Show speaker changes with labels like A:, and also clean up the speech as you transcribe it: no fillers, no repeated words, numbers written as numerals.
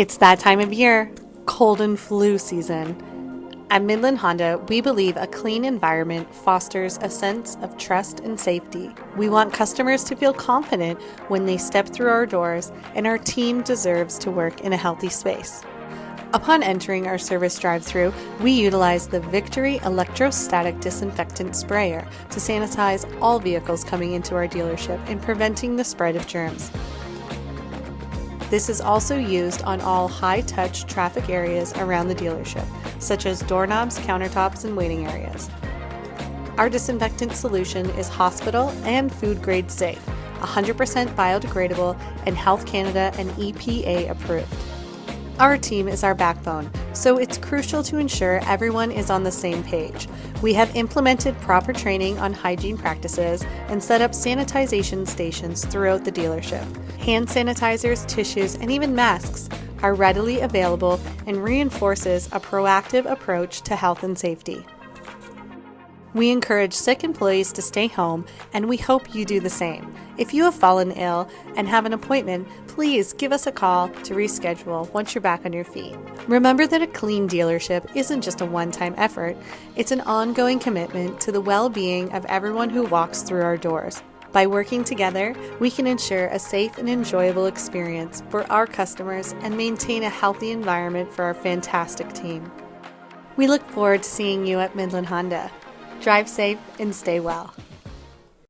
A: It's that time of year, cold and flu season. At Midland Honda, we believe a clean environment fosters a sense of trust and safety. We want customers to feel confident when they step through our doors, and our team deserves to work in a healthy space. Upon entering our service drive-thru, we utilize the Victory electrostatic disinfectant sprayer to sanitize all vehicles coming into our dealership and preventing the spread of germs. This is also used on all high-touch traffic areas around the dealership, such as doorknobs, countertops, and waiting areas. Our disinfectant solution is hospital and food grade safe, 100% biodegradable, and Health Canada and EPA approved. Our team is our backbone, so it's crucial to ensure everyone is on the same page. We have implemented proper training on hygiene practices and set up sanitization stations throughout the dealership. Hand sanitizers, tissues, and even masks are readily available and reinforces a proactive approach to health and safety. We encourage sick employees to stay home, and we hope you do the same. If you have fallen ill and have an appointment, please give us a call to reschedule once you're back on your feet. Remember that a clean dealership isn't just a one-time effort, it's an ongoing commitment to the well-being of everyone who walks through our doors. By working together, we can ensure a safe and enjoyable experience for our customers and maintain a healthy environment for our fantastic team. We look forward to seeing you at Midland Honda. Drive safe and stay well.